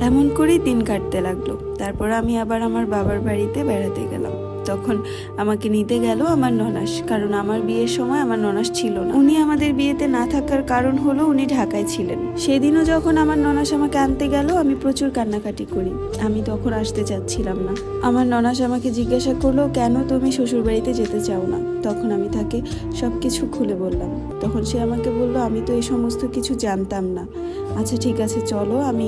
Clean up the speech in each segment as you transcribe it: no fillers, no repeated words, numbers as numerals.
এমন করেই দিন কাটতে লাগলো। তারপর আমি আবার আমার বাবার বাড়িতে বেড়াতে গেলাম। তখন আমাকে নিতে গেল আমার ননাস, কারণ আমার বিয়ের সময় আমার ননাস ছিল না। উনি আমাদের বিয়েতে না থাকার কারণ হলো উনি ঢাকায় ছিলেন। সেদিনও যখন আমার ননাস আমাকে আনতে গেল আমি প্রচুর কান্নাকাটি করি। আমি তখন আসতে চাচ্ছিলাম না। আমার ননাস আমাকে জিজ্ঞাসা করলো, কেন তুমি শ্বশুর বাড়িতে যেতে চাও না? তখন আমি তাকে সবকিছু খুলে বললাম। তখন সে আমাকে বলল, আমি তো এই সমস্ত কিছু জানতাম না। আচ্ছা ঠিক আছে, চলো আমি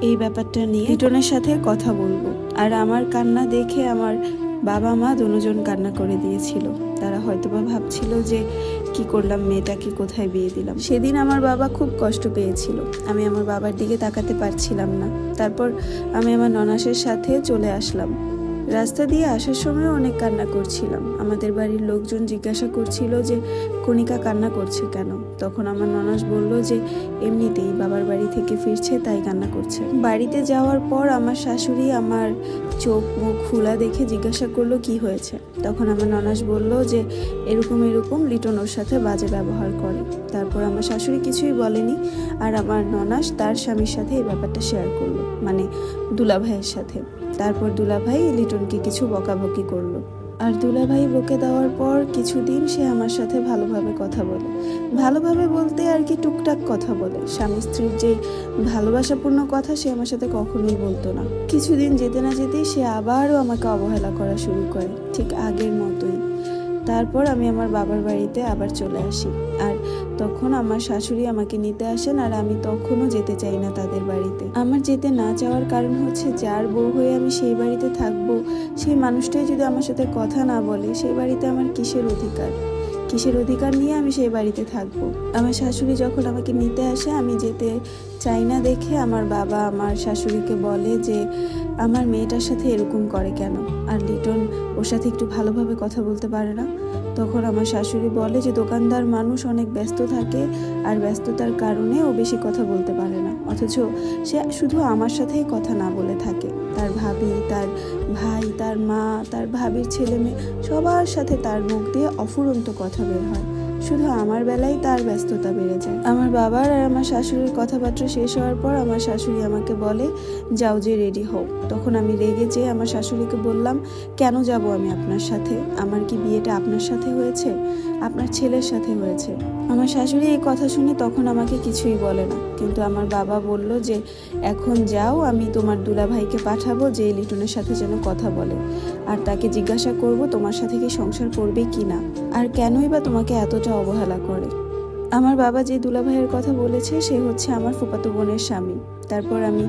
এই ব্যাপারটা নিয়ে লিটনের সাথে কথা বলবো। আর আমার কান্না দেখে আমার বাবা মা দুজন কান্না করে দিয়েছিল। তারা হয়তোবা ভাবছিল যে কি করলাম, মেয়েটাকে কোথায় বিয়ে দিলাম। সেদিন আমার বাবা খুব কষ্ট পেয়েছিল। আমি আমার বাবার দিকে তাকাতে পারছিলাম না। তারপর আমি আমার ননাসের সাথে চলে আসলাম। রাস্তা দিয়ে আসার সময় অনেক কান্না করছিলাম। আমাদের বাড়ির লোকজন জিজ্ঞাসা করছিল যে কণিকা কান্না করছে কেন। তখন আমার ননাস বলল যে এমনিতেই বাবার বাড়ি থেকে ফিরছে তাই কান্না করছে। বাড়িতে যাওয়ার পর আমার শাশুড়ি আমার চোখ মুখ খোলা দেখে জিজ্ঞাসা করলো কি হয়েছে। তখন আমার ননাস বলল যে এরকম এরকম লিটন ওর সাথে বাজে ব্যবহার করে। তারপর আমার শাশুড়ি কিছুই বলেনি, আর আমার ননাস তার স্বামীর সাথে এই ব্যাপারটা শেয়ার করলো, মানে দুলাভাইয়ের সাথে। তারপর দুলাভাই লিটনকে কিছু বকাবকি করলো। আর দুলাভাই বকে দেওয়ার পর কিছুদিন সে আমার সাথে ভালোভাবে কথা বলে। ভালোভাবে বলতে আর কি টুকটাক কথা বলে। স্বামী স্ত্রীর যে ভালোবাসাপূর্ণ কথা সে আমার সাথে কখনোই বলতো না। কিছুদিন যেতে না যেতেই সে আবারও আমাকে অবহেলা করা শুরু করে, ঠিক আগের মতোই। তারপর আমি আমার বাবার বাড়িতে আবার চলে আসি। আর তখন আমার শাশুড়ি আমাকে নিতে আসেন, আর আমি তখনও যেতে চাই না তাদের বাড়িতে। আমার যেতে না চাওয়ার কারণ হচ্ছে, যার বউ হয়ে আমি সেই বাড়িতে থাকবো, সেই মানুষটাই যদি আমার সাথে কথা না বলে, সেই বাড়িতে আমার কিসের অধিকার নিয়ে আমি সেই বাড়িতে থাকবো। আমার শাশুড়ি যখন আমাকে নিতে আসে, আমি যেতে চাই না দেখে আমার বাবা আমার শাশুড়িকে বলে যে আমার মেয়েটার সাথে এরকম করে কেন, আর লিটন ওর সাথে একটু ভালোভাবে কথা বলতে পারে না। তখন আমার শাশুড়ি বলে যে দোকানদার মানুষ অনেক ব্যস্ত থাকে, আর ব্যস্ততার কারণে ও বেশি কথা বলতে পারে না, অথচ সে শুধু আমার সাথেই কথা না বলে থাকে। তার ভাবি, তার ভাই, তার মা, তার ভাবির ছেলে মেয়ে সবার সাথে তার মুখ দিয়ে অফুরন্ত কথা বের হয়, শুধু আমার বেলায় তার ব্যস্ততা বেড়ে যায়। আমার বাবার আর আমার শাশুড়ির কথাবার্তা শেষ হওয়ার পর আমার শাশুড়ি আমাকে বলে, যাও যে রেডি হও। তখন আমি রেগে যেয়ে আমার শাশুড়িকে বললাম, কেন যাব আমি আপনার সাথে? আমার কি বিয়েটা আপনার সাথে হয়েছে? আপনার ছেলের সাথে হয়েছে। আমার শাশুড়ি এই কথা শুনে তখন আমাকে কিছুই বলে না, কিন্তু আমার বাবা বলল যে এখন যাও, আমি তোমার দুলাভাইকে পাঠাবো যে লিটনের সাথে যেন কথা বলে, আর তাকে জিজ্ঞাসা করব তোমার সাথে কি সংসার করবে কি না, আর কেনই বা তোমাকে এতটা অবহেলা করে। আমার বাবা যে দুলাভাইয়ের কথা বলেছে সে হচ্ছে আমার ফুফাতো বোনের স্বামী। তারপর আমি